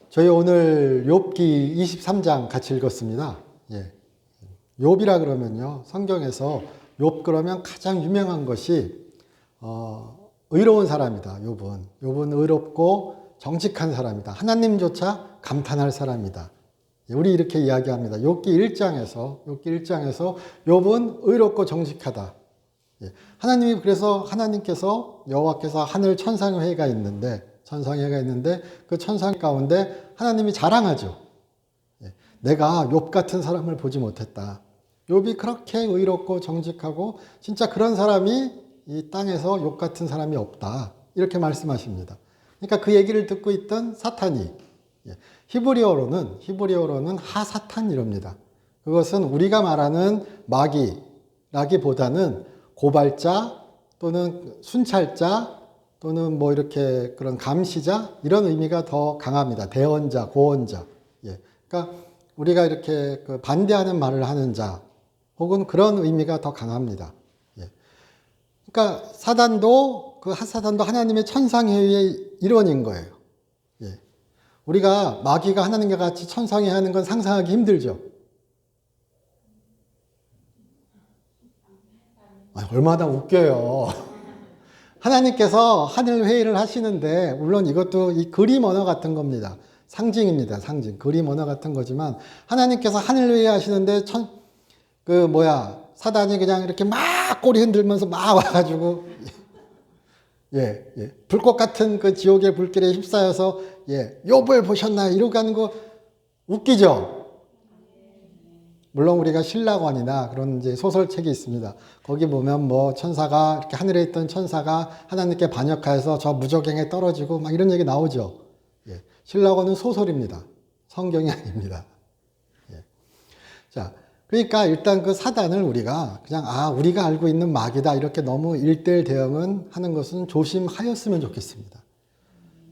저희 오늘 욥기 23장 같이 읽었습니다. 예. 욥이라 그러면요, 성경에서 욥 그러면 가장 유명한 것이 의로운 사람이다. 욥은 의롭고 정직한 사람이다. 하나님조차 감탄할 사람이다. 우리 이렇게 이야기합니다. 욥기 1장에서 욥은 의롭고 정직하다. 하나님이 그래서 하나님께서 여호와께서 하늘 천상회가 있는데 그 천상 가운데 하나님이 자랑하죠. 내가 욥 같은 사람을 보지 못했다. 욥이 그렇게 의롭고 정직하고 진짜 그런 사람이 이 땅에서 욥 같은 사람이 없다. 이렇게 말씀하십니다. 그러니까 그 얘기를 듣고 있던 사탄이 히브리어로는 하사탄이랍니다. 그것은 우리가 말하는 마귀라기보다는 고발자 또는 순찰자 또는 뭐 이렇게 그런 감시자 이런 의미가 더 강합니다. 대언자, 고언자. 그러니까 우리가 이렇게 반대하는 말을 하는 자 혹은 그런 의미가 더 강합니다. 그러니까 사단도 하나님의 천상회의의 일원인 거예요. 우리가 마귀가 하나님과 같이 천상회 하는 건 상상하기 힘들죠. 얼마나 웃겨요. 하나님께서 하늘 회의를 하시는데 물론 이것도 이 그림 언어 같은 겁니다. 상징입니다. 상징. 그림 언어 같은 거지만 하나님께서 하늘 회의 하시는데 사단이 그냥 이렇게 막 꼬리 흔들면서 막 와가지고 불꽃 같은 그 지옥의 불길에 휩싸여서 욥을 보셨나요? 이러고 가는 거 웃기죠? 물론 우리가 신라권이나 그런 이제 소설책이 있습니다. 거기 보면 뭐 천사가 이렇게 하늘에 있던 천사가 하나님께 반역하여서 저 무저갱에 떨어지고 막 이런 얘기 나오죠. 신라권은 소설입니다. 성경이 아닙니다. 자, 그러니까 일단 그 사단을 우리가 그냥 우리가 알고 있는 마귀다 이렇게 너무 일대일 대응은 하는 것은 조심하였으면 좋겠습니다.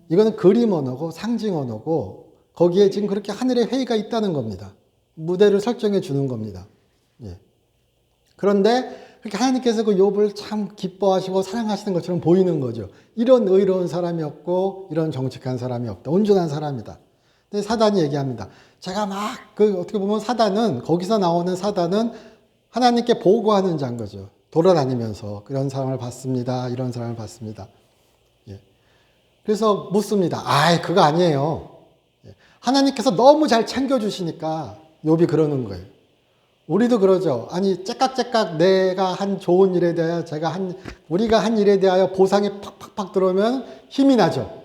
이거는 그림 언어고 상징 언어고 거기에 지금 그렇게 하늘의 회의가 있다는 겁니다. 무대를 설정해 주는 겁니다. 그런데 그렇게 하나님께서 그 욥을 참 기뻐하시고 사랑하시는 것처럼 보이는 거죠. 이런 의로운 사람이 없고 이런 정직한 사람이 없다. 온전한 사람이다. 근데 사단이 얘기합니다. 제가 어떻게 보면 거기서 나오는 사단은 하나님께 보고하는 자인 거죠. 돌아다니면서 이런 사람을 봤습니다. 이런 사람을 봤습니다. 그래서 묻습니다. 그거 아니에요. 하나님께서 너무 잘 챙겨주시니까 욥이 그러는 거예요. 우리도 그러죠. 째깍째깍 내가 한 좋은 일에 대하여 우리가 한 일에 대하여 보상이 팍팍팍 들어오면 힘이 나죠.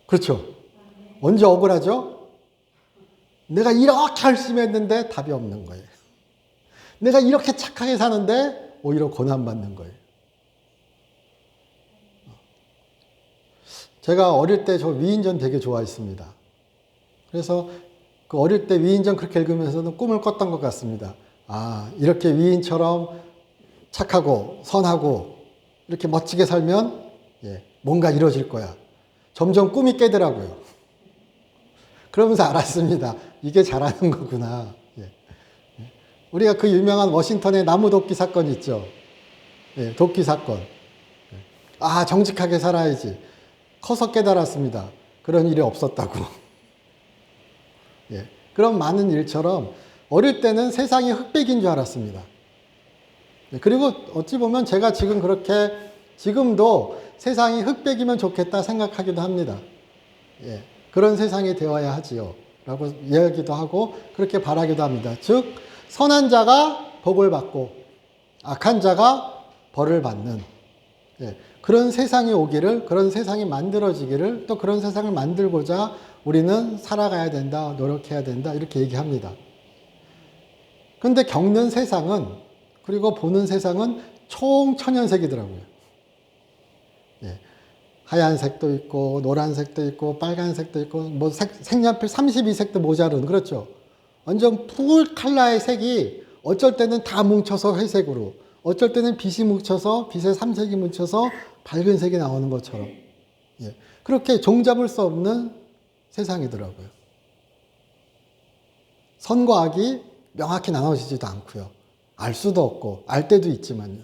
그렇죠. 언제 억울하죠? 내가 이렇게 열심히 했는데 답이 없는 거예요. 내가 이렇게 착하게 사는데 오히려 고난받는 거예요. 제가 어릴 때 저 위인전 되게 좋아했습니다. 그래서 그 어릴 때 위인전 그렇게 읽으면서는 꿈을 꿨던 것 같습니다. 이렇게 위인처럼 착하고 선하고 이렇게 멋지게 살면 뭔가 이루어질 거야. 점점 꿈이 깨더라고요. 그러면서 알았습니다. 이게 잘하는 거구나. 우리가 그 유명한 워싱턴의 나무 돕기 사건 있죠. 돕기 사건. 정직하게 살아야지. 커서 깨달았습니다. 그런 일이 없었다고. 그런 많은 일처럼 어릴 때는 세상이 흑백인 줄 알았습니다. 그리고 어찌 보면 제가 지금도 세상이 흑백이면 좋겠다 생각하기도 합니다. 그런 세상이 되어야 하지요. 라고 이야기도 하고 그렇게 바라기도 합니다. 즉, 선한 자가 복을 받고 악한 자가 벌을 받는 그런 세상이 오기를, 그런 세상이 만들어지기를, 또 그런 세상을 만들고자 우리는 살아가야 된다, 노력해야 된다, 이렇게 얘기합니다. 그런데 겪는 세상은, 그리고 보는 세상은 총천연색이더라고요. 하얀색도 있고, 노란색도 있고, 빨간색도 있고, 뭐 색연필 32색도 모자른, 그렇죠. 완전 풀 컬러의 색이 어쩔 때는 다 뭉쳐서 회색으로, 어쩔 때는 빛이 뭉쳐서, 빛의 삼색이 뭉쳐서 밝은 색이 나오는 것처럼. 그렇게 종잡을 수 없는 세상이더라고요. 선과 악이 명확히 나눠지지도 않고요. 알 수도 없고, 알 때도 있지만요.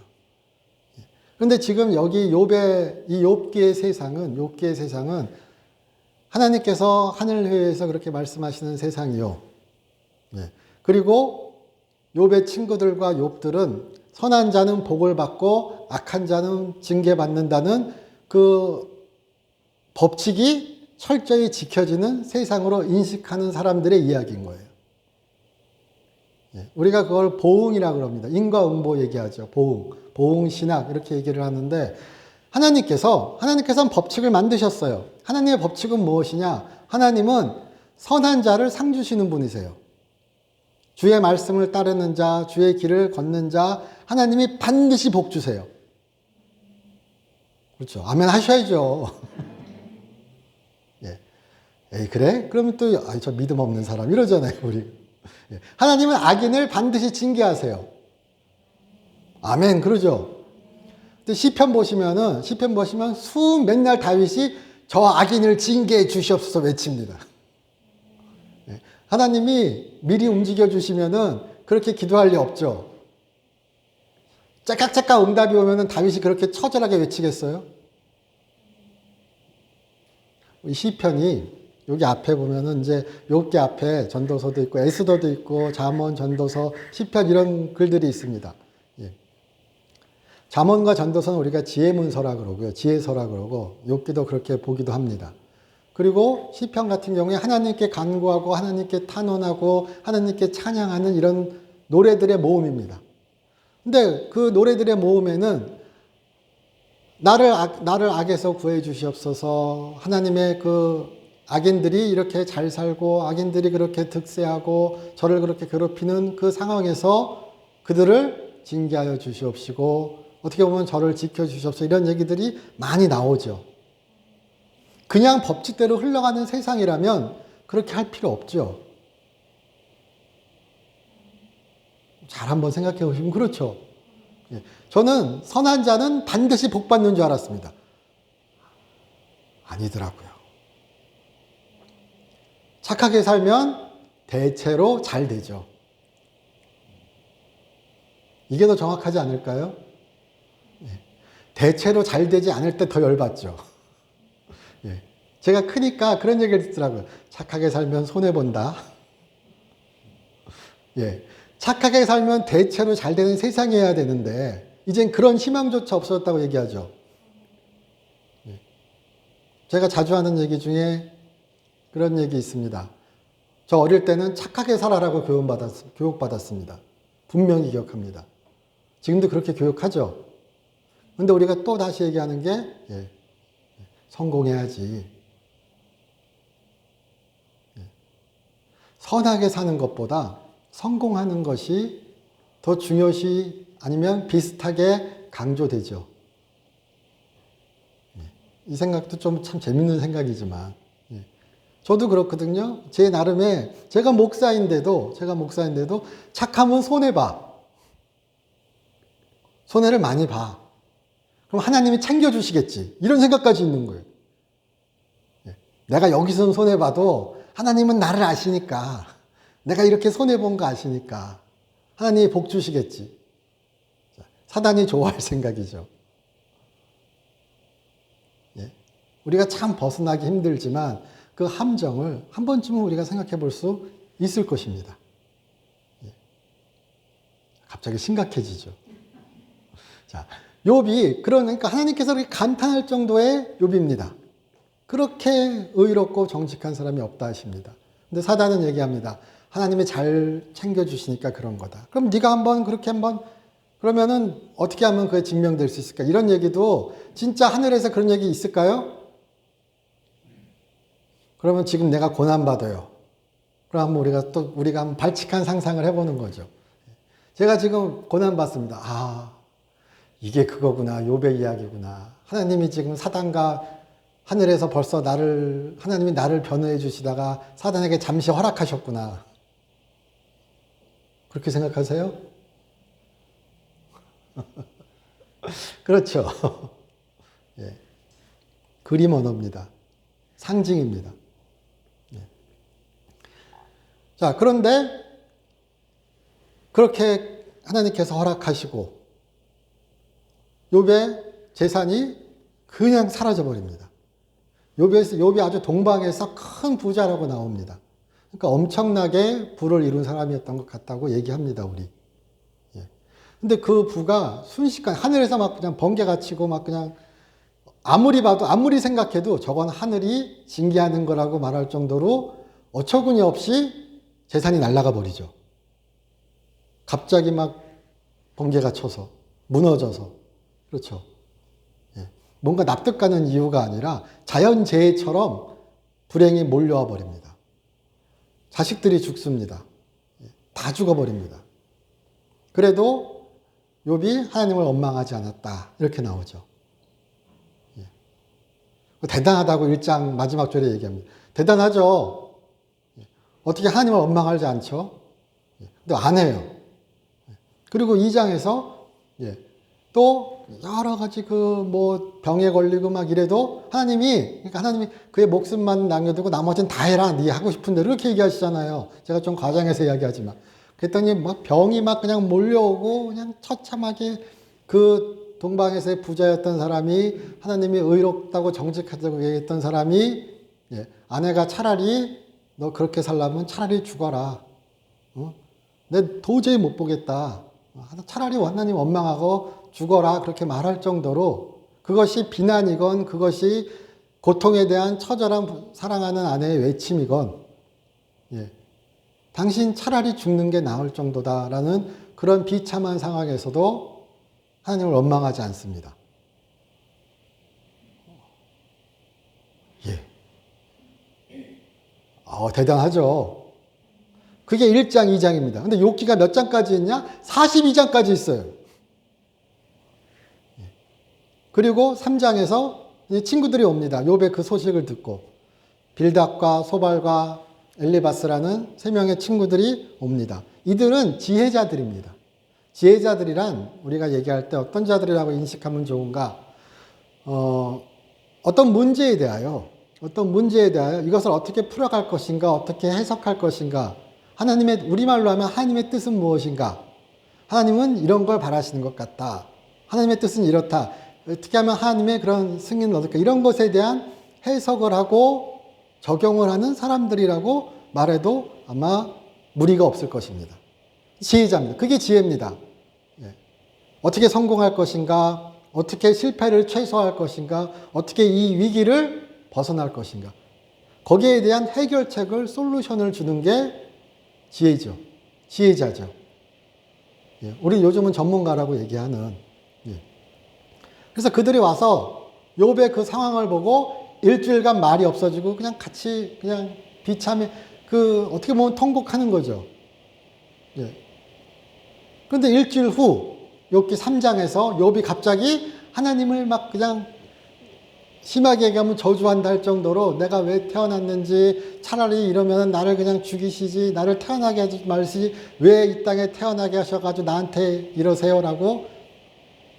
그런데 지금 여기 욥기의 세상은 하나님께서 하늘회에서 그렇게 말씀하시는 세상이요. 예. 그리고 욥의 친구들과 욥들은 선한 자는 복을 받고 악한 자는 징계받는다는 그 법칙이 철저히 지켜지는 세상으로 인식하는 사람들의 이야기인 거예요. 예. 우리가 그걸 보응이라고 합니다. 인과응보 얘기하죠. 보응, 보응신학 이렇게 얘기를 하는데 하나님께서는 법칙을 만드셨어요. 하나님의 법칙은 무엇이냐? 하나님은 선한 자를 상 주시는 분이세요. 주의 말씀을 따르는 자, 주의 길을 걷는 자, 하나님이 반드시 복 주세요. 그렇죠. 아멘 하셔야죠. 예. 에이, 그래? 그러면 또, 저 믿음 없는 사람 이러잖아요, 우리. 예. 하나님은 악인을 반드시 징계하세요. 아멘, 그러죠. 시편 보시면 맨날 다윗이 저 악인을 징계해 주시옵소서 외칩니다. 하나님이 미리 움직여 주시면은 그렇게 기도할 리 없죠. 째깍째깍 응답이 오면은 다윗이 그렇게 처절하게 외치겠어요? 이 시편이 여기 앞에 보면은 이제 욥기 앞에 전도서도 있고 에스더도 있고 잠언, 전도서, 시편 이런 글들이 있습니다. 잠언과 전도서는 우리가 지혜문서라 그러고요. 지혜서라 그러고 욥기도 그렇게 보기도 합니다. 그리고 시편 같은 경우에 하나님께 간구하고 하나님께 탄원하고 하나님께 찬양하는 이런 노래들의 모음입니다. 근데 그 노래들의 모음에는 나를 악에서 구해 주시옵소서, 하나님의 그 악인들이 이렇게 잘 살고 악인들이 그렇게 득세하고 저를 그렇게 괴롭히는 그 상황에서 그들을 징계하여 주시옵시고 어떻게 보면 저를 지켜주시옵소서 이런 얘기들이 많이 나오죠. 그냥 법칙대로 흘러가는 세상이라면 그렇게 할 필요 없죠. 잘 한번 생각해 보시면 그렇죠. 저는 선한 자는 반드시 복 받는 줄 알았습니다. 아니더라고요. 착하게 살면 대체로 잘 되죠. 이게 더 정확하지 않을까요? 대체로 잘 되지 않을 때 더 열받죠. 예. 제가 크니까 그런 얘기를 듣더라고요. 착하게 살면 손해본다. 예. 착하게 살면 대체로 잘 되는 세상이어야 되는데, 이젠 그런 희망조차 없어졌다고 얘기하죠. 예. 제가 자주 하는 얘기 중에 그런 얘기 있습니다. 저 어릴 때는 착하게 살아라고 교육받았습니다. 분명히 기억합니다. 지금도 그렇게 교육하죠. 근데 우리가 또 다시 얘기하는 게, 성공해야지. 선하게 사는 것보다 성공하는 것이 더 중요시 아니면 비슷하게 강조되죠. 이 생각도 좀 참 재밌는 생각이지만, 저도 그렇거든요. 제 나름의, 제가 목사인데도 착하면 손해봐. 손해를 많이 봐. 그럼 하나님이 챙겨주시겠지. 이런 생각까지 있는 거예요. 내가 여기서는 손해봐도 하나님은 나를 아시니까, 내가 이렇게 손해본 거 아시니까 하나님이 복 주시겠지. 사단이 좋아할 생각이죠. 우리가 참 벗어나기 힘들지만 그 함정을 한 번쯤은 우리가 생각해 볼 수 있을 것입니다. 갑자기 심각해지죠. 자, 욥이 그러니까 하나님께서 그렇게 감탄할 정도의 욥입니다. 그렇게 의롭고 정직한 사람이 없다 하십니다. 근데 사단은 얘기합니다. 하나님이 잘 챙겨주시니까 그런 거다. 그럼 네가 그러면은 어떻게 하면 그게 증명될 수 있을까? 이런 얘기도 진짜 하늘에서 그런 얘기 있을까요? 그러면 지금 내가 고난받아요. 그럼 우리가 한번 발칙한 상상을 해보는 거죠. 제가 지금 고난받습니다. 이게 그거구나. 욥의 이야기구나. 하나님이 지금 사단과 하늘에서 벌써 하나님이 나를 변호해 주시다가 사단에게 잠시 허락하셨구나. 그렇게 생각하세요? 그렇죠. 그림 언어입니다. 상징입니다. 자, 그런데 그렇게 하나님께서 허락하시고 욥의 재산이 그냥 사라져 버립니다. 욥이 아주 동방에서 큰 부자라고 나옵니다. 그러니까 엄청나게 부를 이룬 사람이었던 것 같다고 얘기합니다, 우리. 예. 근데 그 부가 순식간에 하늘에서 막 그냥 번개가 치고 막 그냥 아무리 봐도, 아무리 생각해도 저건 하늘이 징계하는 거라고 말할 정도로 어처구니 없이 재산이 날아가 버리죠. 갑자기 막 번개가 쳐서, 무너져서. 그렇죠. 예. 뭔가 납득 가는 이유가 아니라 자연재해처럼 불행이 몰려와 버립니다. 자식들이 죽습니다. 예. 다 죽어버립니다. 그래도 욥이 하나님을 원망하지 않았다. 이렇게 나오죠. 예. 대단하다고 1장 마지막 절에 얘기합니다. 대단하죠. 예. 어떻게 하나님을 원망하지 않죠? 예. 근데 안 해요. 예. 그리고 2장에서 예. 또 여러 가지 병에 걸리고 막 이래도 그러니까 하나님이 그의 목숨만 남겨두고 나머지는 다 해라. 네 하고 싶은 대로 이렇게 얘기하시잖아요. 제가 좀 과장해서 이야기하지만. 그랬더니 막 병이 막 그냥 몰려오고 그냥 처참하게 그 동방에서의 부자였던 사람이 하나님이 의롭다고 정직하다고 얘기했던 사람이 예, 아내가 차라리 너 그렇게 살려면 차라리 죽어라. 내 도저히 못 보겠다. 차라리 하나님 원망하고 죽어라. 그렇게 말할 정도로 그것이 비난이건 그것이 고통에 대한 처절한 사랑하는 아내의 외침이건 예, 당신 차라리 죽는 게 나을 정도다라는 그런 비참한 상황에서도 하나님을 원망하지 않습니다. 예. 대단하죠. 그게 1장, 2장입니다. 근데 욥기가 몇 장까지 있냐? 42장까지 있어요. 그리고 3장에서 친구들이 옵니다. 욥의 그 소식을 듣고 빌닷과 소발과 엘리바스라는 3명의 친구들이 옵니다. 이들은 지혜자들입니다. 지혜자들이란 우리가 얘기할 때 어떤 자들이라고 인식하면 좋은가? 어떤 문제에 대하여 이것을 어떻게 풀어갈 것인가, 어떻게 해석할 것인가, 우리말로 하면 하나님의 뜻은 무엇인가? 하나님은 이런 걸 바라시는 것 같다. 하나님의 뜻은 이렇다. 어떻게 하면 하나님의 그런 승인을 얻을까? 이런 것에 대한 해석을 하고 적용을 하는 사람들이라고 말해도 아마 무리가 없을 것입니다. 지혜자입니다. 그게 지혜입니다. 예. 어떻게 성공할 것인가? 어떻게 실패를 최소화할 것인가? 어떻게 이 위기를 벗어날 것인가? 거기에 대한 해결책을, 솔루션을 주는 게 지혜죠. 지혜자죠. 예. 우리 요즘은 전문가라고 얘기하는. 예. 그래서 그들이 와서 욥의 그 상황을 보고 일주일간 말이 없어지고 그냥 같이 그냥 비참해 어떻게 보면 통곡하는 거죠. 예. 그런데 일주일 후 욥기 3장에서 욥이 갑자기 하나님을 막 그냥 심하게 얘기하면 저주한다 할 정도로 내가 왜 태어났는지 차라리 이러면 나를 그냥 죽이시지 나를 태어나게 하지 말시 왜 이 땅에 태어나게 하셔가지고 나한테 이러세요라고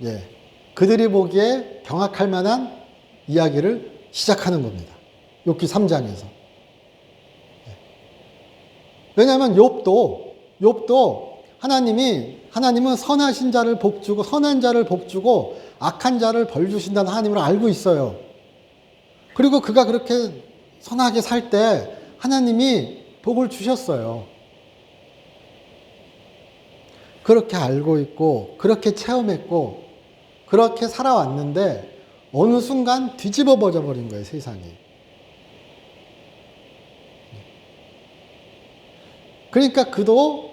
예. 그들이 보기에 경악할 만한 이야기를 시작하는 겁니다. 욥기 3장에서. 왜냐하면 욥도 하나님은 선하신 자를 복주고 선한 자를 복주고 악한 자를 벌 주신다는 하나님을 알고 있어요. 그리고 그가 그렇게 선하게 살 때 하나님이 복을 주셨어요. 그렇게 알고 있고 그렇게 체험했고 그렇게 살아왔는데 어느 순간 뒤집어 버린 거예요, 세상이. 그러니까 그도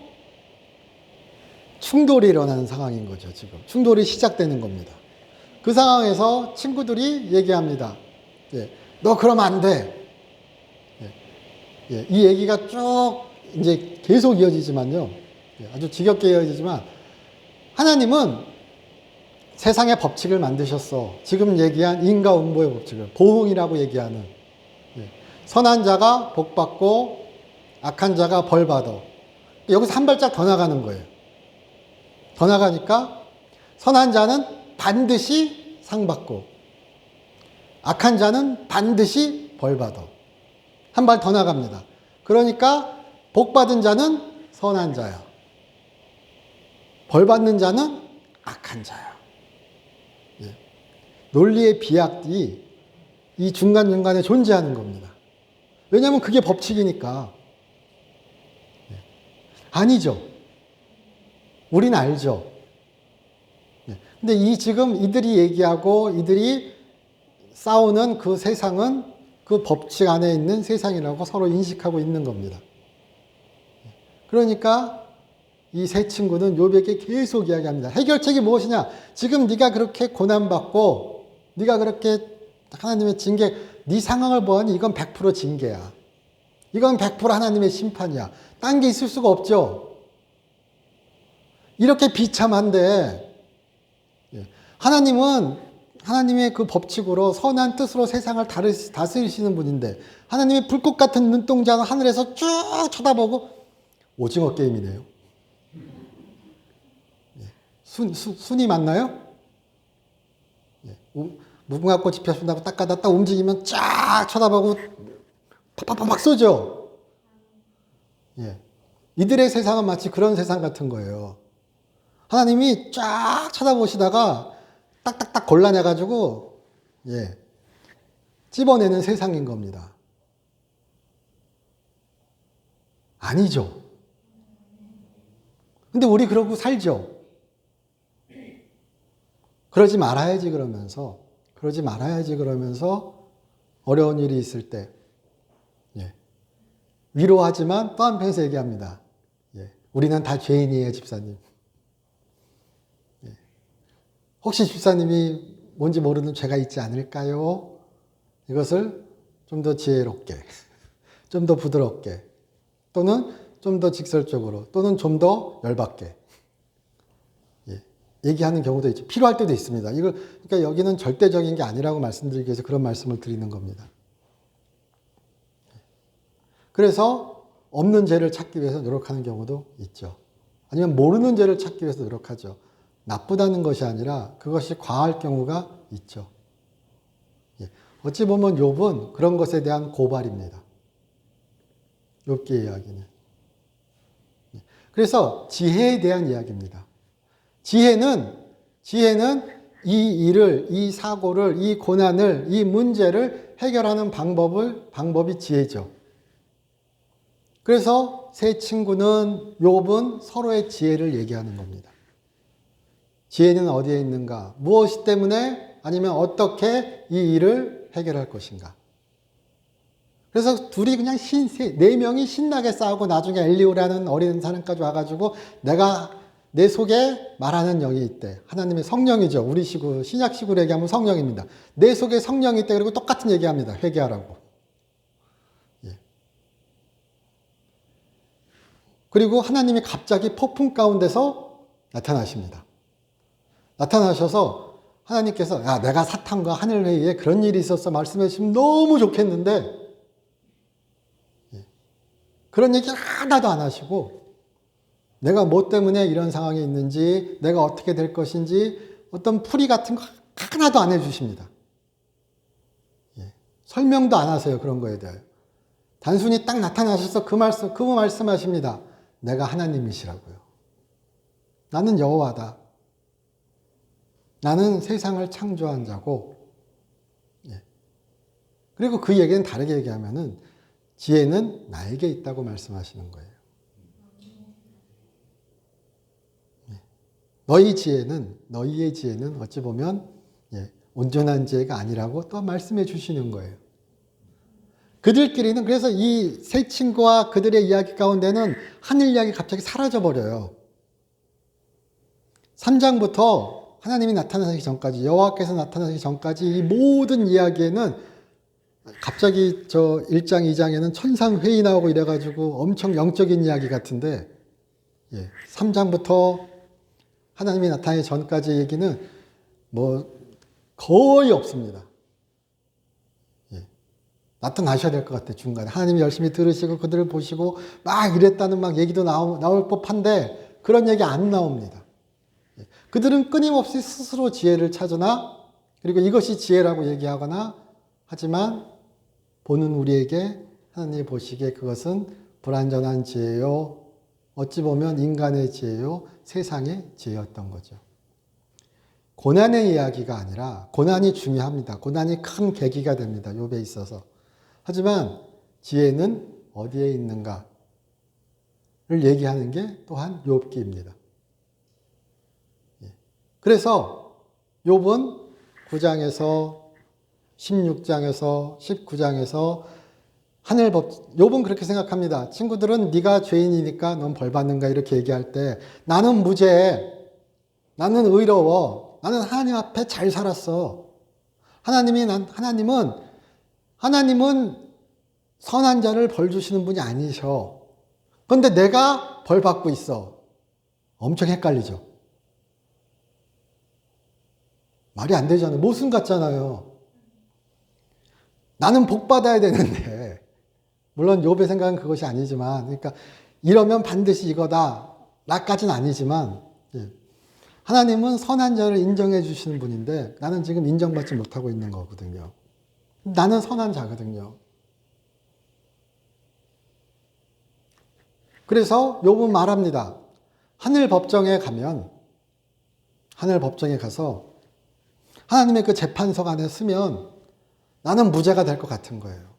충돌이 일어나는 상황인 거죠, 지금. 충돌이 시작되는 겁니다. 그 상황에서 친구들이 얘기합니다. 예, 너 그러면 안 돼. 예, 이 얘기가 쭉 이제 계속 이어지지만요. 예, 아주 지겹게 이어지지만 하나님은 세상의 법칙을 만드셨어. 지금 얘기한 인과응보의 법칙을 보응이라고 얘기하는 선한 자가 복받고 악한 자가 벌받아. 여기서 한 발짝 더 나가는 거예요. 더 나가니까 선한 자는 반드시 상받고 악한 자는 반드시 벌받아. 한 발 더 나갑니다. 그러니까 복받은 자는 선한 자야. 벌받는 자는 악한 자야. 논리의 비약이 이 중간중간에 존재하는 겁니다. 왜냐하면 그게 법칙이니까. 아니죠. 우린 알죠. 근데 지금 이들이 얘기하고 이들이 싸우는 그 세상은 그 법칙 안에 있는 세상이라고 서로 인식하고 있는 겁니다. 그러니까 이 세 친구는 욥에게 계속 이야기합니다. 해결책이 무엇이냐? 지금 네가 그렇게 고난받고 네가 그렇게 하나님의 징계, 네 상황을 보니 이건 100% 징계야. 이건 100% 하나님의 심판이야. 딴 게 있을 수가 없죠. 이렇게 비참한데 하나님은 하나님의 그 법칙으로 선한 뜻으로 세상을 다스리시는 분인데 하나님의 불꽃 같은 눈동자는 하늘에서 쭉 쳐다보고 오징어 게임이네요. 순이 맞나요? 무궁화 꽃이 폈다고 딱 가다 딱 움직이면 쫙 쳐다보고 팍팍팍 쏘죠. 이들의 세상은 마치 그런 세상 같은 거예요. 하나님이 쫙 쳐다보시다가 딱딱딱 골라내가지고 찝어내는 세상인 겁니다. 아니죠. 근데 우리 그러고 살죠. 그러지 말아야지 그러면서 어려운 일이 있을 때 위로하지만 또 한편에서 얘기합니다. 우리는 다 죄인이에요, 집사님. 혹시 집사님이 뭔지 모르는 죄가 있지 않을까요? 이것을 좀 더 지혜롭게, 좀 더 부드럽게, 또는 좀 더 직설적으로, 또는 좀 더 열받게 얘기하는 경우도 있죠. 필요할 때도 있습니다. 그러니까 여기는 절대적인 게 아니라고 말씀드리기 위해서 그런 말씀을 드리는 겁니다. 그래서 없는 죄를 찾기 위해서 노력하는 경우도 있죠. 아니면 모르는 죄를 찾기 위해서 노력하죠. 나쁘다는 것이 아니라 그것이 과할 경우가 있죠. 어찌 보면 욥은 그런 것에 대한 고발입니다. 욥기의 이야기는. 그래서 지혜에 대한 이야기입니다. 지혜는 이 일을, 이 사고를, 이 고난을, 이 문제를 해결하는 방법이 지혜죠. 그래서 세 친구는 욥은 서로의 지혜를 얘기하는 겁니다. 지혜는 어디에 있는가? 무엇 때문에 아니면 어떻게 이 일을 해결할 것인가? 그래서 둘이 그냥 네 명이 신나게 싸우고 나중에 엘리오라는 어린 사람까지 와가지고 내 속에 말하는 영이 있대. 하나님의 성령이죠. 우리 신약식으로 얘기하면 성령입니다. 내 속에 성령이 있대. 그리고 똑같은 얘기합니다. 회개하라고. 그리고 하나님이 갑자기 폭풍 가운데서 나타나십니다. 나타나셔서 하나님께서 내가 사탄과 하늘 회의에 그런 일이 있었어 말씀해 주시면 너무 좋겠는데 그런 얘기 하나도 안 하시고 내가 뭐 때문에 이런 상황이 있는지 내가 어떻게 될 것인지 어떤 풀이 같은 거 하나도 안 해주십니다. 설명도 안 하세요. 그런 거에 대하여. 단순히 딱 나타나셔서 그 말씀하십니다. 내가 하나님이시라고요. 나는 여호와다. 나는 세상을 창조한 자고 그리고 그 얘기는 다르게 얘기하면은 지혜는 나에게 있다고 말씀하시는 거예요. 너희의 지혜는 어찌 보면 온전한 지혜가 아니라고 또 말씀해 주시는 거예요. 그들끼리는 그래서 이 세 친구와 그들의 이야기 가운데는 하늘 이야기 갑자기 사라져 버려요. 3장부터 하나님이 나타나시기 전까지 여호와께서 나타나시기 전까지 이 모든 이야기에는 갑자기 1장 2장에는 천상회의 나오고 이래가지고 엄청 영적인 이야기 같은데 3장부터 하나님이 나타나기 전까지 얘기는 거의 없습니다. 나타나셔야 될 것 같아요. 중간에 하나님이 열심히 들으시고 그들을 보시고 막 이랬다는 얘기도 나올 법한데 그런 얘기 안 나옵니다. 그들은 끊임없이 스스로 지혜를 찾으나 그리고 이것이 지혜라고 얘기하거나 하지만 보는 우리에게 하나님이 보시기에 그것은 불완전한 지혜요. 어찌 보면 인간의 지혜요. 세상의 지혜였던 거죠. 고난의 이야기가 아니라 고난이 중요합니다. 고난이 큰 계기가 됩니다. 욥에 있어서. 하지만 지혜는 어디에 있는가를 얘기하는 게 또한 욥기입니다. 그래서 욥은 9장에서 16장에서 19장에서 욥은 그렇게 생각합니다. 친구들은 네가 죄인이니까 넌 벌 받는가 이렇게 얘기할 때 나는 무죄해. 나는 의로워. 나는 하나님 앞에 잘 살았어. 하나님은 선한 자를 벌 주시는 분이 아니셔. 그런데 내가 벌 받고 있어. 엄청 헷갈리죠. 말이 안 되잖아요. 모순 같잖아요. 나는 복 받아야 되는데, 물론 욥의 생각은 그것이 아니지만, 그러니까 이러면 반드시 이거다. 나까지는 아니지만, 하나님은 선한 자를 인정해 주시는 분인데 나는 지금 인정받지 못하고 있는 거거든요. 나는 선한 자거든요. 그래서 욥은 말합니다. 하늘 법정에 가서 하나님의 그 재판석 안에 서면 나는 무죄가 될 것 같은 거예요.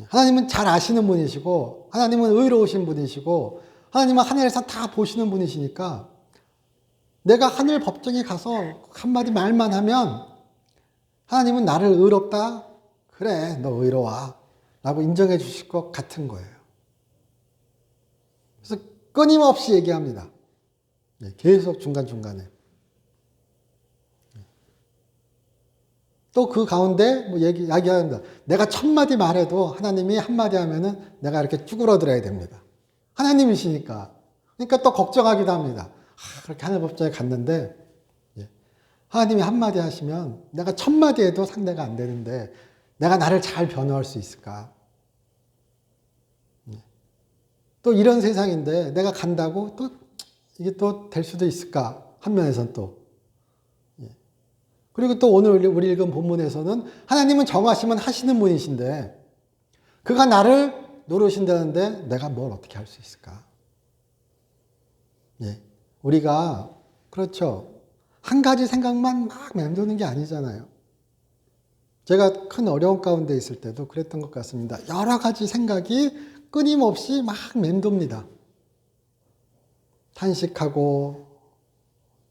하나님은 잘 아시는 분이시고 하나님은 의로우신 분이시고 하나님은 하늘에서 다 보시는 분이시니까 내가 하늘 법정에 가서 한마디 말만 하면 하나님은 나를 의롭다? 그래, 너 의로워. 라고 인정해 주실 것 같은 거예요. 그래서 끊임없이 얘기합니다. 계속 중간중간에. 또 그 가운데 이야기합니다. 내가 1000마디 말해도 하나님이 한마디 하면은 내가 이렇게 쭈그러들어야 됩니다. 하나님이시니까. 그러니까 또 걱정하기도 합니다. 그렇게 하늘 법정에 갔는데 하나님이 한마디 하시면 내가 1000마디 해도 상대가 안 되는데 내가 나를 잘 변호할 수 있을까? 또 이런 세상인데 내가 간다고 또 이게 또 될 수도 있을까? 한 면에서는 또. 그리고 또 오늘 우리 읽은 본문에서는 하나님은 정하시면 하시는 분이신데 그가 나를 노르신다는데 내가 뭘 어떻게 할 수 있을까? 우리가 그렇죠. 한 가지 생각만 막 맴도는 게 아니잖아요. 제가 큰 어려움 가운데 있을 때도 그랬던 것 같습니다. 여러 가지 생각이 끊임없이 막 맴돕니다. 탄식하고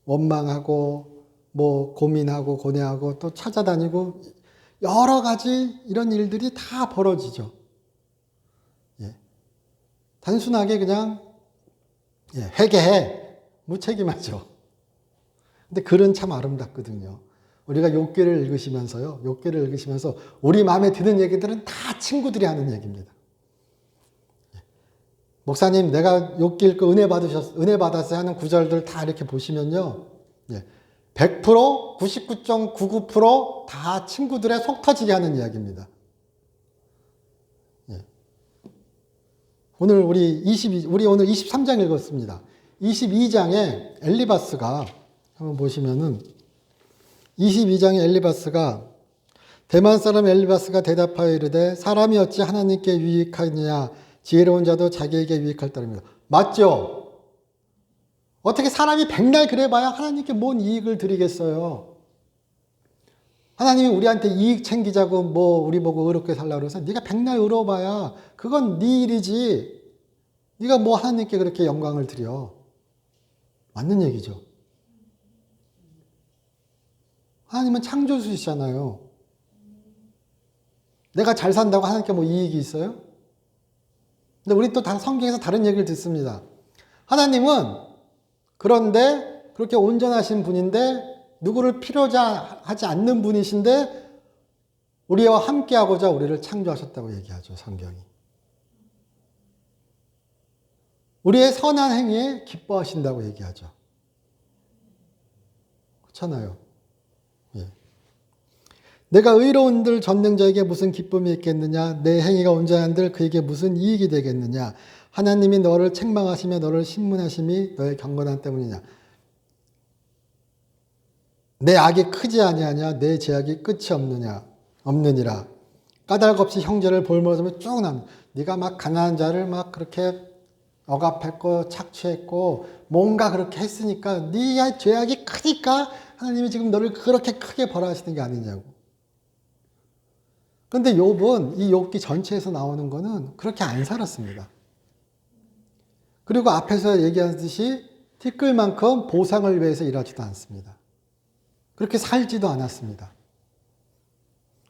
원망하고 고민하고 고뇌하고 또 찾아다니고 여러 가지 이런 일들이 다 벌어지죠. 단순하게 그냥 회개해 무책임하죠. 근데 글은 참 아름답거든요. 우리가 욥기를 읽으시면서 우리 마음에 드는 얘기들은 다 친구들이 하는 얘기입니다. 목사님, 내가 욥기 읽고 은혜 받았어요 하는 구절들 다 이렇게 보시면요. 100%, 99.99% 다 친구들의 속 터지게 하는 이야기입니다. 오늘 우리 오늘 23장 읽었습니다. 22장에 엘리바스가 한번 보시면은 22장에 엘리바스가 대만 사람 엘리바스가 대답하여 이르되 사람이 어찌 하나님께 유익하느냐 지혜로운 자도 자기에게 유익할 따름이다. 맞죠? 어떻게 사람이 백날 그래봐야 하나님께 뭔 이익을 드리겠어요? 하나님이 우리한테 이익 챙기자고 우리 보고 의롭게 살라고 그래서 네가 백날 의로워봐야 그건 네 일이지. 네가 하나님께 그렇게 영광을 드려. 맞는 얘기죠. 하나님은 창조주시잖아요. 내가 잘 산다고 하나님께 이익이 있어요? 근데 우리 또 성경에서 다른 얘기를 듣습니다. 하나님은 그런데 그렇게 온전하신 분인데 누구를 필요하지 않는 분이신데 우리와 함께하고자 우리를 창조하셨다고 얘기하죠. 성경이. 우리의 선한 행위에 기뻐하신다고 얘기하죠. 그렇잖아요. 내가 의로운들 전능자에게 무슨 기쁨이 있겠느냐? 내 행위가 온전한들 그에게 무슨 이익이 되겠느냐? 하나님이 너를 책망하시며 너를 신문하심이 너의 경건함 때문이냐? 내 악이 크지 아니하냐? 내 죄악이 끝이 없느니라. 까닭 없이 형제를 볼모로 쭉 남. 네가 막 가난한 자를 막 그렇게 억압했고 착취했고 뭔가 그렇게 했으니까 네가 죄악이 크니까 하나님이 지금 너를 그렇게 크게 벌하시는 게 아니냐고. 그런데 욥은 이 욥기 전체에서 나오는 거는 그렇게 안 살았습니다. 그리고 앞에서 얘기하듯이 티끌만큼 보상을 위해서 일하지도 않습니다. 그렇게 살지도 않았습니다.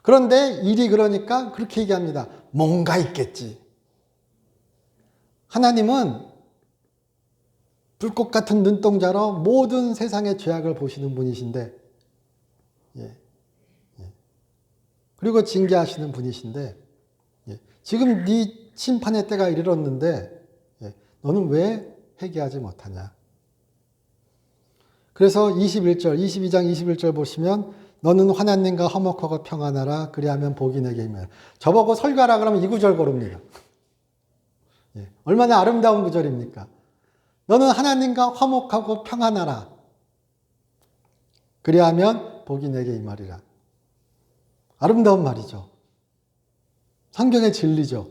그런데 일이 그러니까 그렇게 얘기합니다. 뭔가 있겠지. 하나님은 불꽃 같은 눈동자로 모든 세상의 죄악을 보시는 분이신데, 그리고 징계하시는 분이신데, 지금 네 심판의 때가 이르렀는데 너는 왜 회개하지 못하냐? 그래서 22장 21절 보시면 너는 하나님과 화목하고 평안하라 그리하면 복이 내게 임하라. 저보고 설교하라 그러면 이 구절 고릅니다. 얼마나 아름다운 구절입니까? 너는 하나님과 화목하고 평안하라 그리하면 복이 내게 임하리라. 아름다운 말이죠. 성경의 진리죠.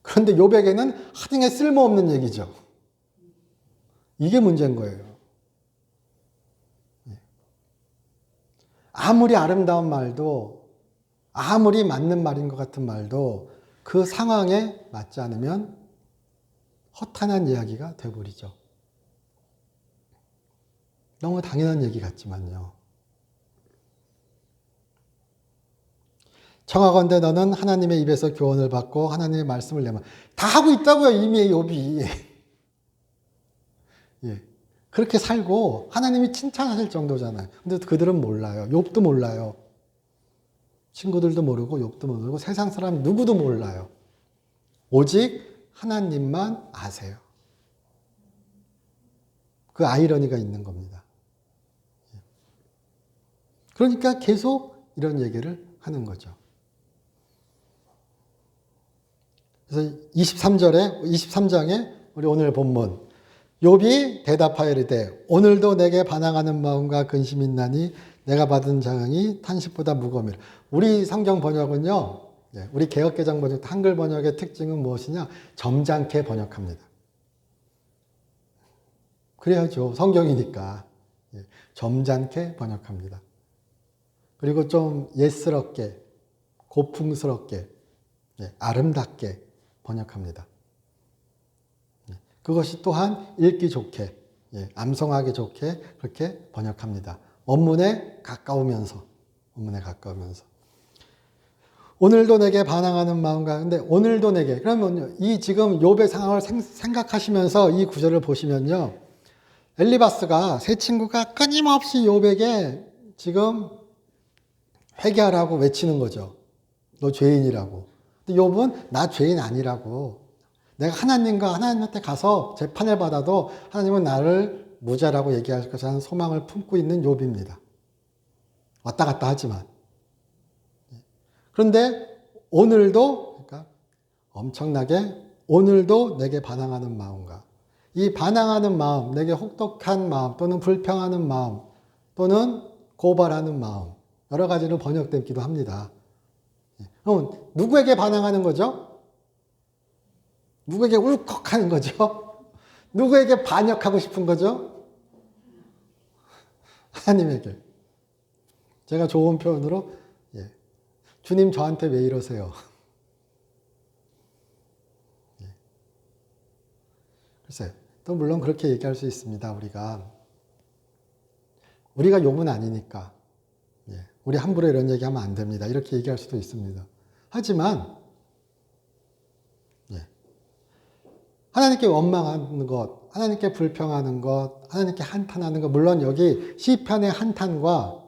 그런데 욥에게는 하등에 쓸모없는 얘기죠. 이게 문제인 거예요. 아무리 아름다운 말도, 아무리 맞는 말인 것 같은 말도 그 상황에 맞지 않으면 허탄한 이야기가 돼버리죠. 너무 당연한 얘기 같지만요. 청하건대 너는 하나님의 입에서 교훈을 받고 하나님의 말씀을 내면 다 하고 있다고요. 이미 욥이. 그렇게 살고 하나님이 칭찬하실 정도잖아요. 근데 그들은 몰라요. 욥도 몰라요. 친구들도 모르고 욥도 모르고 세상 사람 누구도 몰라요. 오직 하나님만 아세요. 그 아이러니가 있는 겁니다. 그러니까 계속 이런 얘기를 하는 거죠. 그래서 23장에 우리 오늘 본문 욥이 대답하여 이르되 오늘도 내게 반항하는 마음과 근심이 있나니 내가 받은 장이 탄식보다 무거움이라. 우리 성경 번역은요. 우리 개역개정 번역 한글 번역의 특징은 무엇이냐? 점잖게 번역합니다. 그래야죠. 성경이니까. 점잖게 번역합니다. 그리고 좀 옛스럽게, 고풍스럽게, 아름답게 번역합니다. 그것이 또한 읽기 좋게, 암송하기 좋게 그렇게 번역합니다. 원문에 가까우면서. 오늘도 내게 반항하는 마음과, 근데 오늘도 내게, 그러면 이 지금 욥의 상황을 생각하시면서 이 구절을 보시면요. 엘리바스가 세 친구가 끊임없이 욥에게 지금 회개하라고 외치는 거죠. 너 죄인이라고. 근데 욥은 나 죄인 아니라고. 내가 하나님한테 가서 재판을 받아도 하나님은 나를 무죄라고 얘기할 것이라는 소망을 품고 있는 욥입니다. 왔다 갔다 하지만. 그런데 오늘도, 그러니까 엄청나게 오늘도 내게 반항하는 마음과 이 반항하는 마음, 내게 혹독한 마음 또는 불평하는 마음 또는 고발하는 마음 여러 가지로 번역되기도 합니다. 그럼 누구에게 반항하는 거죠? 누구에게 울컥하는 거죠? 누구에게 반역하고 싶은 거죠? 하나님에게. 제가 좋은 표현으로 주님 저한테 왜 이러세요? 글쎄요. 또 물론 그렇게 얘기할 수 있습니다. 우리가 욥은 아니니까 우리 함부로 이런 얘기하면 안 됩니다. 이렇게 얘기할 수도 있습니다. 하지만 하나님께 원망하는 것, 하나님께 불평하는 것, 하나님께 한탄하는 것, 물론 여기 시편의 한탄과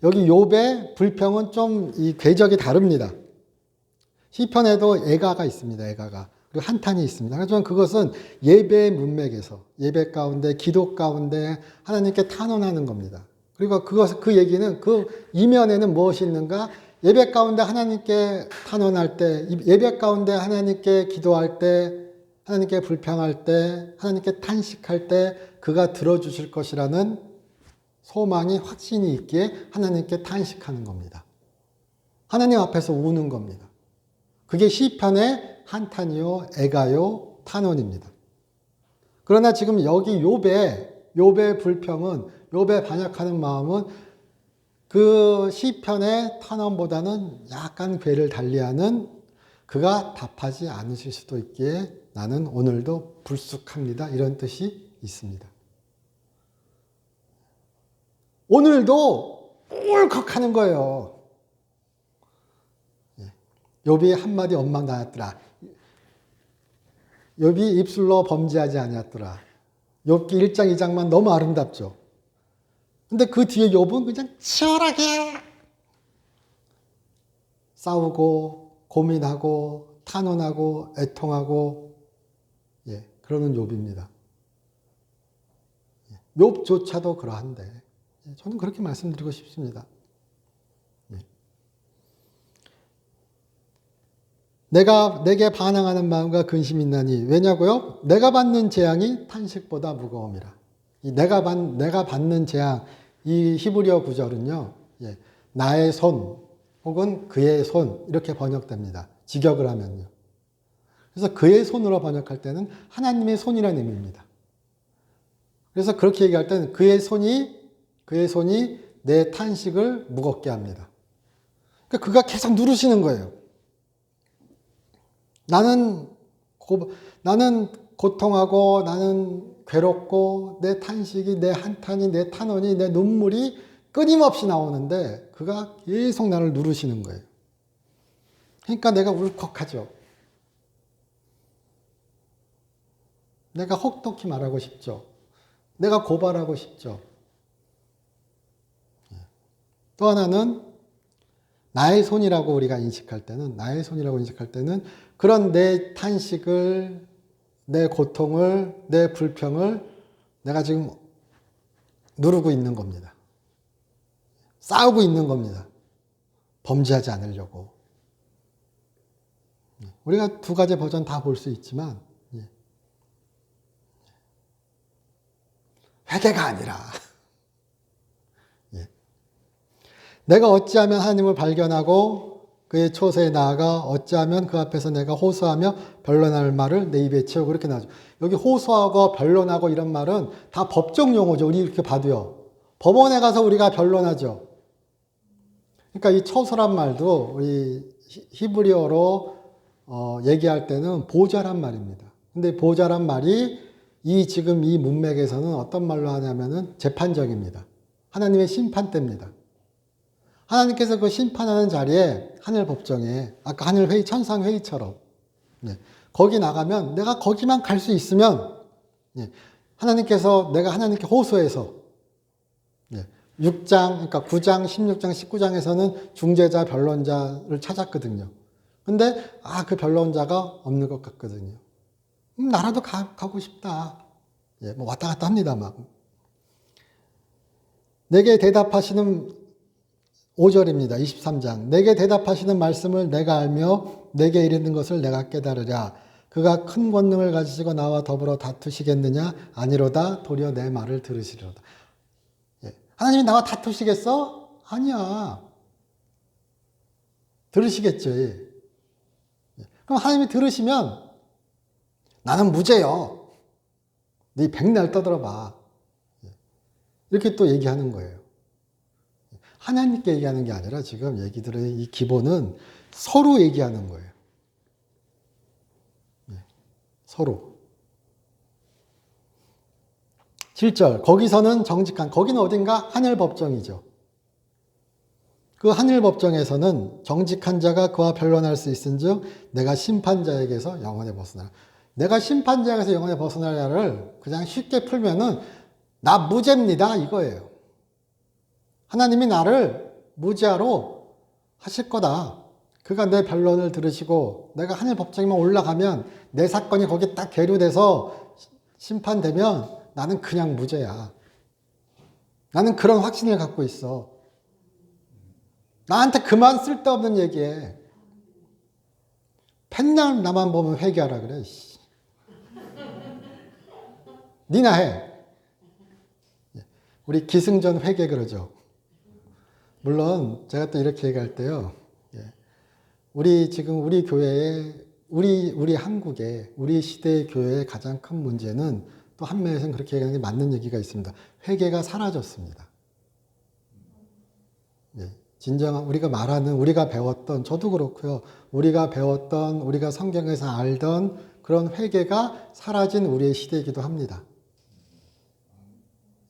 여기 욥의 불평은 좀 이 궤적이 다릅니다. 시편에도 애가가 있습니다. 애가가. 그리고 한탄이 있습니다. 하지만 그것은 예배의 문맥에서, 예배 가운데, 기도 가운데 하나님께 탄원하는 겁니다. 그리고 그 얘기는 그 이면에는 무엇이 있는가? 예배 가운데 하나님께 탄원할 때, 예배 가운데 하나님께 기도할 때, 하나님께 불평할 때, 하나님께 탄식할 때 그가 들어주실 것이라는 소망이 확신이 있기에 하나님께 탄식하는 겁니다. 하나님 앞에서 우는 겁니다. 그게 시편의 한탄이요, 애가요, 탄원입니다. 그러나 지금 여기 욥의 불평은, 욥의 반역하는 마음은 그 시편의 탄원보다는 약간 궤를 달리하는, 그가 답하지 않으실 수도 있기에 나는 오늘도 불쑥합니다, 이런 뜻이 있습니다. 오늘도 울컥하는 거예요. 욥이 한마디 원망 당했더라. 욥이 입술로 범죄하지 아니었더라. 욥기 1장 2장만 너무 아름답죠. 근데 그 뒤에 욥은 그냥 치열하게 싸우고 고민하고 탄원하고 애통하고 그러는 욥입니다. 욥조차도 그러한데 저는 그렇게 말씀드리고 싶습니다. 내게 반항하는 마음과 근심이 있나니, 왜냐고요? 내가 받는 재앙이 탄식보다 무거움이라. 이 내가 받는 재앙, 이 히브리어 구절은요, 나의 손 혹은 그의 손 이렇게 번역됩니다. 직역을 하면요. 그래서 그의 손으로 번역할 때는 하나님의 손이라는 의미입니다. 그래서 그렇게 얘기할 때는 그의 손이 내 탄식을 무겁게 합니다. 그러니까 그가 계속 누르시는 거예요. 나는 고통하고 나는 괴롭고 내 탄식이, 내 한탄이, 내 탄원이, 내 눈물이 끊임없이 나오는데 그가 계속 나를 누르시는 거예요. 그러니까 내가 울컥하죠. 내가 혹독히 말하고 싶죠. 내가 고발하고 싶죠. 또 하나는 나의 손이라고 우리가 인식할 때는 그런 내 탄식을, 내 고통을, 내 불평을 내가 지금 누르고 있는 겁니다. 싸우고 있는 겁니다. 범죄하지 않으려고. 우리가 두 가지 버전 다 볼 수 있지만 회개가 아니라 내가 어찌하면 하나님을 발견하고 그의 초세에 나아가 어찌하면 그 앞에서 내가 호소하며 변론할 말을 내 입에 채우고, 그렇게 나오죠. 여기 호소하고 변론하고 이런 말은 다 법적 용어죠. 우리 이렇게 봐도요. 법원에 가서 우리가 변론하죠. 그러니까 이 처소란 말도 우리 히브리어로 얘기할 때는 보좌란 말입니다. 근데 보좌란 말이 지금 이 문맥에서는 어떤 말로 하냐면은 재판정입니다. 하나님의 심판대입니다. 하나님께서 그 심판하는 자리에, 하늘 법정에, 아까 하늘 회의, 천상 회의처럼, 거기 나가면 내가 거기만 갈 수 있으면, 내가 하나님께 호소해서, 6장, 그러니까 9장, 16장, 19장에서는 중재자, 변론자를 찾았거든요. 근데, 그 변론자가 없는 것 같거든요. 나라도 가고 싶다. 뭐 왔다 갔다 합니다, 막. 내게 대답하시는 5절입니다. 23장. 내게 대답하시는 말씀을 내가 알며 내게 이르는 것을 내가 깨달으랴. 그가 큰 권능을 가지시고 나와 더불어 다투시겠느냐? 아니로다. 도리어 내 말을 들으시리로다. 하나님이 나와 다투시겠어? 아니야. 들으시겠지. 그럼 하나님이 들으시면 나는 무죄요. 네 백날 떠들어봐. 이렇게 또 얘기하는 거예요. 하나님께 얘기하는 게 아니라 지금 얘기들의 이 기본은 서로 얘기하는 거예요. 서로. 7절. 거기서는 정직한, 거기는 어딘가 하늘 법정이죠. 그 하늘 법정에서는 정직한 자가 그와 변론할 수 있은즉 내가 심판자에게서 영원히 벗어나라. 내가 심판자에게서 영원히 벗어나라를 그냥 쉽게 풀면은 나 무죄입니다, 이거예요. 하나님이 나를 무죄로 하실 거다. 그가 내 변론을 들으시고 내가 하늘 법정에만 올라가면 내 사건이 거기 딱 계류돼서 심판되면 나는 그냥 무죄야. 나는 그런 확신을 갖고 있어. 나한테 그만 쓸데없는 얘기해. 맨날 나만 보면 회개하라 그래. 니나 해. 우리 기승전 회개 그러죠. 물론 제가 또 이렇게 얘기할 때요. 지금 우리 교회에 우리 한국의 우리 시대의 교회의 가장 큰 문제는 또 한 면에서는 그렇게 얘기하는 게 맞는 얘기가 있습니다. 회개가 사라졌습니다. 예. 진정한 우리가 배웠던 저도 그렇고요. 우리가 배웠던 우리가 성경에서 알던 그런 회개가 사라진 우리의 시대이기도 합니다.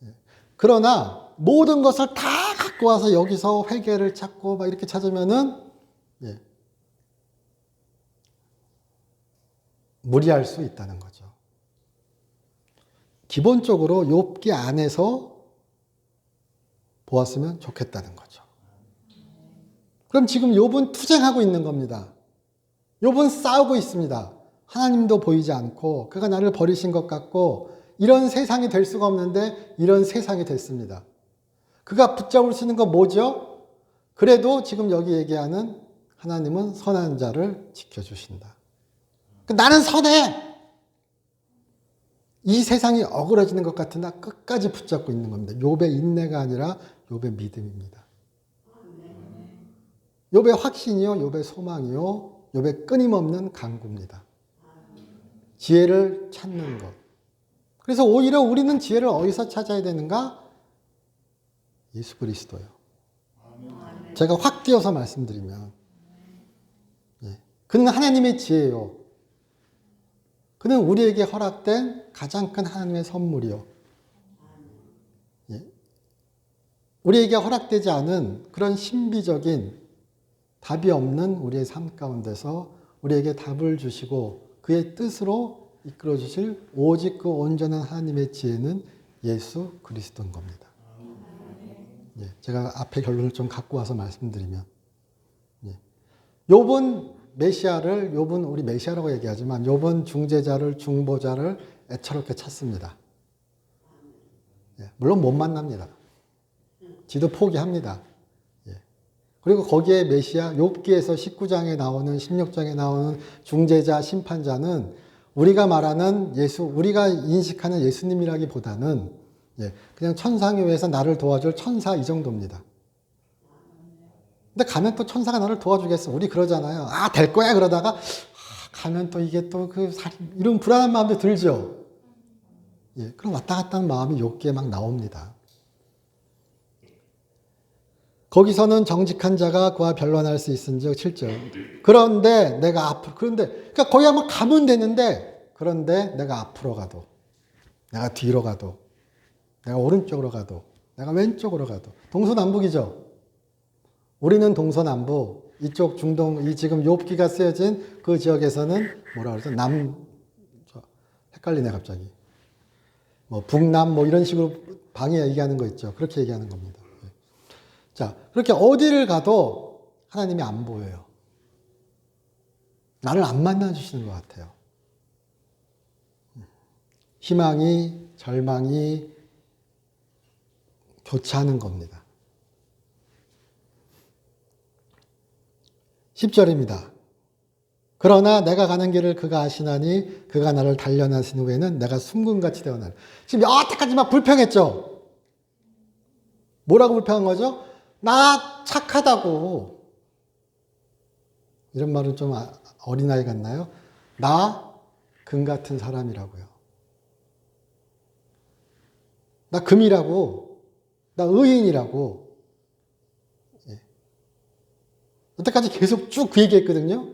예. 그러나 모든 것을 다 갖고 와서 여기서 회개를 찾고 막 이렇게 찾으면은 예. 무리할 수 있다는 거죠. 기본적으로 욥기 안에서 보았으면 좋겠다는 거죠. 그럼 지금 욥은 투쟁하고 있는 겁니다. 욥은 싸우고 있습니다. 하나님도 보이지 않고 그가 나를 버리신 것 같고 이런 세상이 될 수가 없는데 이런 세상이 됐습니다. 그가 붙잡을 수 있는 건 뭐죠? 그래도 지금 여기 얘기하는 하나님은 선한 자를 지켜주신다. 나는 선해! 이 세상이 어그러지는 것 같으나 끝까지 붙잡고 있는 겁니다. 욥의 인내가 아니라 욥의 믿음입니다. 욥의 확신이요, 욥의 소망이요, 욥의 끊임없는 간구입니다. 지혜를 찾는 것. 그래서 오히려 우리는 지혜를 어디서 찾아야 되는가? 예수 그리스도요. 제가 확 띄어서 말씀드리면 그는 하나님의 지혜요. 그는 우리에게 허락된 가장 큰 하나님의 선물이요. 우리에게 허락되지 않은 그런 신비적인 답이 없는 우리의 삶 가운데서 우리에게 답을 주시고 그의 뜻으로 이끌어 주실 오직 그 온전한 하나님의 지혜는 예수 그리스도인 겁니다. 제가 앞에 결론을 좀 갖고 와서 말씀드리면 욥은 우리 메시아라고 얘기하지만 욥은 중재자를 중보자를 애처롭게 찾습니다. 물론 못 만납니다. 지도 포기합니다. 그리고 거기에 메시아 욥기에서 19장에 나오는 16장에 나오는 중재자 심판자는 우리가 말하는 우리가 인식하는 예수님이라기보다는 그냥 천상에 위해서 나를 도와줄 천사 이 정도입니다. 근데 가면 또 천사가 나를 도와주겠어. 우리 그러잖아요. 될 거야 그러다가 가면 또 이게 또 이런 불안한 마음도 들죠. 그럼 왔다 갔다 하는 마음이 욥기에 막 나옵니다. 거기서는 정직한 자가 그와 변론할 수 있은즉 7절. 그런데 내가 앞으로 그러니까 거기 한번 가면 되는데 그런데 내가 앞으로 가도 내가 뒤로 가도 내가 오른쪽으로 가도 내가 왼쪽으로 가도 동서남북이죠. 우리는 동서남북 이쪽 중동 이 지금 욥기가 쓰여진 그 지역에서는 뭐라 그러죠? 헷갈리네 갑자기. 북남 이런 식으로 방에 얘기하는 거 있죠. 그렇게 얘기하는 겁니다. 자, 그렇게 어디를 가도 하나님이 안 보여요. 나를 안 만나주시는 것 같아요. 희망이, 절망이 교차하는 겁니다. 10절입니다. 그러나 내가 가는 길을 그가 아시나니 그가 나를 단련하신 후에는 내가 순금같이 되어나리. 지금 여태까지 막 불평했죠? 뭐라고 불평한 거죠? 나 착하다고. 이런 말은 좀 어린아이 같나요? 나 금 같은 사람이라고요. 나 금이라고. 나 의인이라고. 여태까지 계속 쭉 그 얘기했거든요.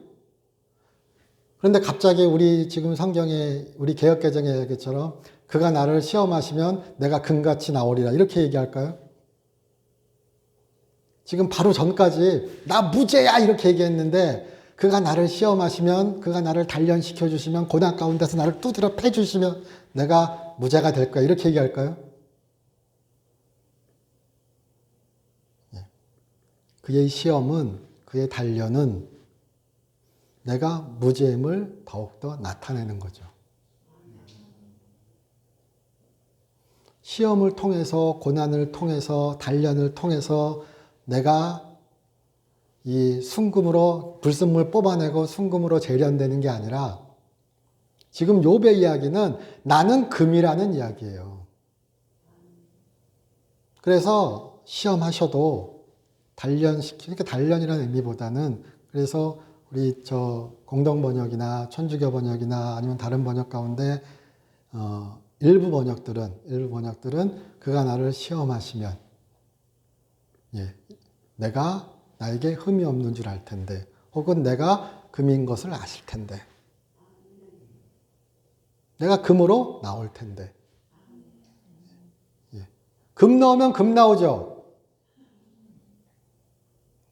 그런데 갑자기 우리 지금 성경에 우리 개역개정의 얘기처럼 그가 나를 시험하시면 내가 금같이 나오리라 이렇게 얘기할까요? 지금 바로 전까지 나 무죄야 이렇게 얘기했는데 그가 나를 시험하시면 그가 나를 단련시켜 주시면 고난 가운데서 나를 두드려 패주시면 내가 무죄가 될 거야 이렇게 얘기할까요? 그의 시험은 그의 단련은 내가 무죄임을 더욱더 나타내는 거죠. 시험을 통해서 고난을 통해서 단련을 통해서 내가 이 순금으로 불순물 뽑아내고 순금으로 재련되는 게 아니라 지금 욥의 이야기는 나는 금이라는 이야기예요. 그래서 시험하셔도 그러니까 단련이라는 의미보다는 그래서 우리 저 공동 번역이나 천주교 번역이나 아니면 다른 번역 가운데 일부 번역들은 그가 나를 시험하시면 예, 내가 나에게 흠이 없는 줄 알 텐데 혹은 내가 금인 것을 아실 텐데 내가 금으로 나올 텐데 예. 금 넣으면 금 나오죠.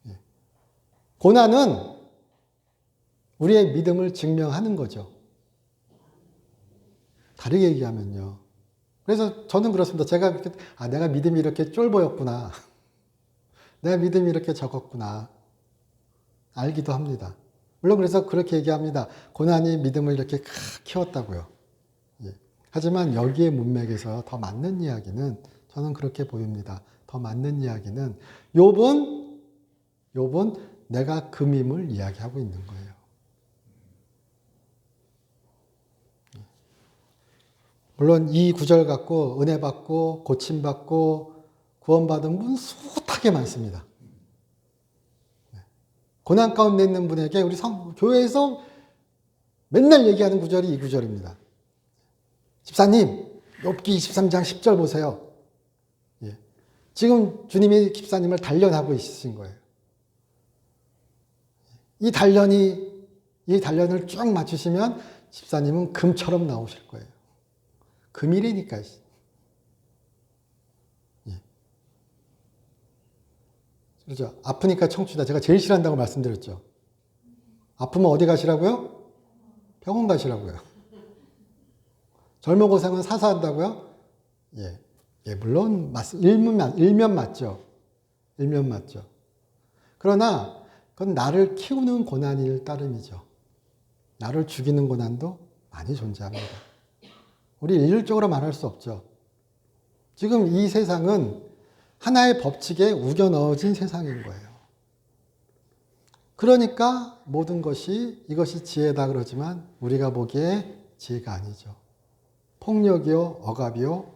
예. 고난은 우리의 믿음을 증명하는 거죠. 다르게 얘기하면요. 그래서 저는 그렇습니다. 내가 믿음이 이렇게 쫄보였구나. 내가 믿음이 이렇게 적었구나. 알기도 합니다. 물론 그래서 그렇게 얘기합니다. 고난이 믿음을 이렇게 키웠다고요. 예. 하지만 여기에 문맥에서 더 맞는 이야기는 저는 그렇게 보입니다. 더 맞는 이야기는 욥은 내가 금임을 이야기하고 있는 거예요. 물론 이 구절 갖고 은혜 받고 고침 받고 구원받은 분 숱하게 많습니다. 고난 가운데 있는 분에게 우리 교회에서 맨날 얘기하는 구절이 이 구절입니다. 집사님, 욥기 23장 10절 보세요. 예. 지금 주님이 집사님을 단련하고 있으신 거예요. 이 단련을 쭉 맞추시면 집사님은 금처럼 나오실 거예요. 금이래니까. 예. 그렇죠. 아프니까 청취다. 제가 제일 싫어한다고 말씀드렸죠. 아프면 어디 가시라고요? 병원 가시라고요. 젊은 고생은 사서 한다고요? 예. 예, 물론 일면 맞죠. 일면 맞죠. 그러나 그건 나를 키우는 고난일 따름이죠. 나를 죽이는 고난도 많이 존재합니다. 우리 일률적으로 말할 수 없죠. 지금 이 세상은 하나의 법칙에 우겨 넣어진 세상인 거예요. 그러니까 모든 이것이 지혜다 그러지만 우리가 보기에 지혜가 아니죠. 폭력이요, 억압이요.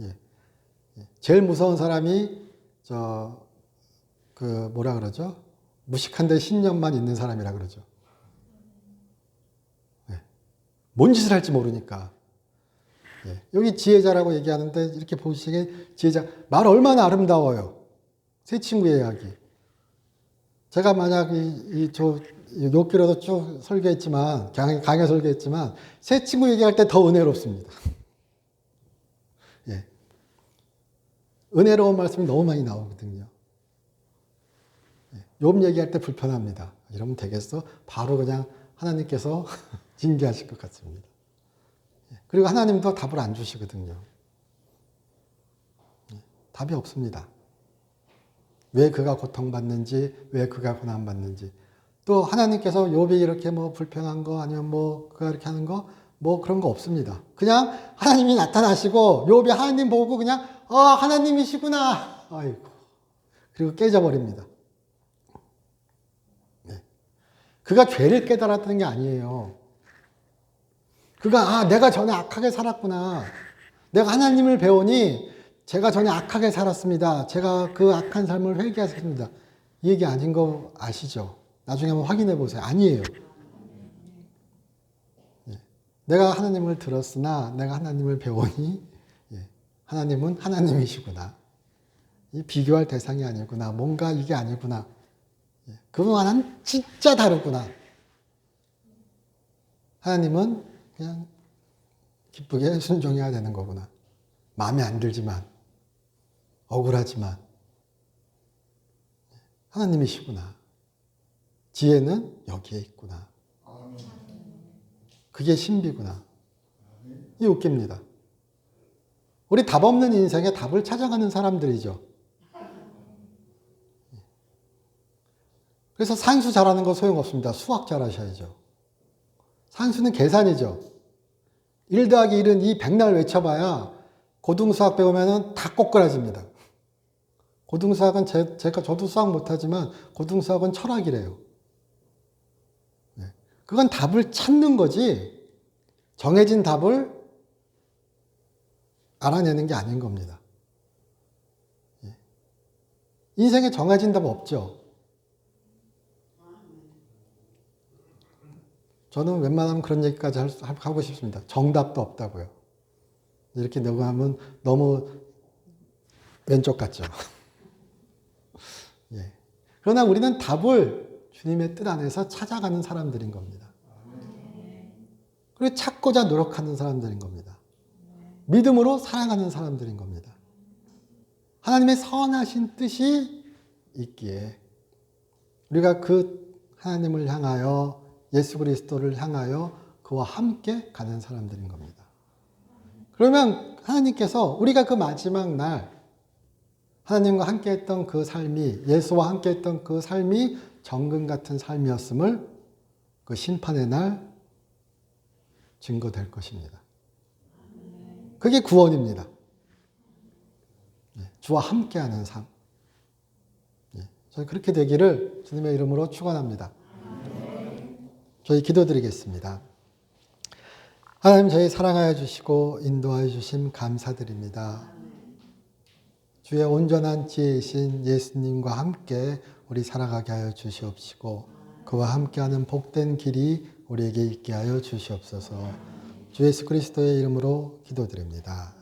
예. 제일 무서운 사람이 뭐라 그러죠? 무식한데 신념만 있는 사람이라 그러죠. 예. 뭔 짓을 할지 모르니까. 예. 여기 지혜자라고 얘기하는데 이렇게 보시기에 지혜자 말 얼마나 아름다워요. 새 친구의 이야기. 제가 만약 욕기로도 쭉 설교했지만 강의 설교했지만 새 친구 얘기할 때 더 은혜롭습니다. 예. 은혜로운 말씀이 너무 많이 나오거든요. 예. 욥 얘기할 때 불편합니다. 이러면 되겠어? 바로 그냥 하나님께서 징계하실 것 같습니다. 그리고 하나님도 답을 안 주시거든요. 답이 없습니다. 왜 그가 고통받는지, 왜 그가 고난받는지. 또 하나님께서 욥이 이렇게 불평한 거 아니면 그가 이렇게 하는 거 그런 거 없습니다. 그냥 하나님이 나타나시고 욥이 하나님 보고 그냥 하나님이시구나. 아이고. 그리고 깨져버립니다. 네. 그가 죄를 깨달았다는 게 아니에요. 그가 내가 전에 악하게 살았구나. 내가 하나님을 배우니 제가 전에 악하게 살았습니다. 제가 그 악한 삶을 회개했습니다. 이 얘기 아닌 거 아시죠? 나중에 한번 확인해 보세요. 아니에요. 예. 내가 하나님을 들었으나 내가 하나님을 배우니 하나님은 하나님이시구나. 이 비교할 대상이 아니구나. 뭔가 이게 아니구나. 그동안은 진짜 다르구나. 하나님은 그냥 기쁘게 순종해야 되는 거구나. 마음에 안 들지만, 억울하지만, 하나님이시구나. 지혜는 여기에 있구나. 그게 신비구나. 이 웃깁니다. 우리 답 없는 인생에 답을 찾아가는 사람들이죠. 그래서 산수 잘하는 거 소용없습니다. 수학 잘하셔야죠. 산수는 계산이죠. 1 더하기 1은 이 백날 외쳐봐야 고등수학 배우면 다 꼬꾸라집니다. 고등수학은 저도 수학 못하지만 고등수학은 철학이래요. 그건 답을 찾는 거지 정해진 답을 알아내는 게 아닌 겁니다. 인생에 정해진 답 없죠. 저는 웬만하면 그런 얘기까지 하고 싶습니다. 정답도 없다고요. 이렇게 녹음하면 너무 왼쪽 같죠. 예. 그러나 우리는 답을 주님의 뜻 안에서 찾아가는 사람들인 겁니다. 그리고 찾고자 노력하는 사람들인 겁니다. 믿음으로 살아가는 사람들인 겁니다. 하나님의 선하신 뜻이 있기에 우리가 그 하나님을 향하여 예수 그리스도를 향하여 그와 함께 가는 사람들인 겁니다. 그러면 하나님께서 우리가 그 마지막 날 하나님과 함께 했던 그 삶이 예수와 함께 했던 그 삶이 정금 같은 삶이었음을 그 심판의 날 증거될 것입니다. 그게 구원입니다. 주와 함께하는 삶. 저희 그렇게 되기를 주님의 이름으로 축원합니다. 저희 기도드리겠습니다. 하나님 저희 사랑하여 주시고 인도하여 주심 감사드립니다. 주의 온전한 지혜이신 예수님과 함께 우리 살아가게 하여 주시옵시고 그와 함께하는 복된 길이 우리에게 있게 하여 주시옵소서. 주 예수 그리스도의 이름으로 기도드립니다.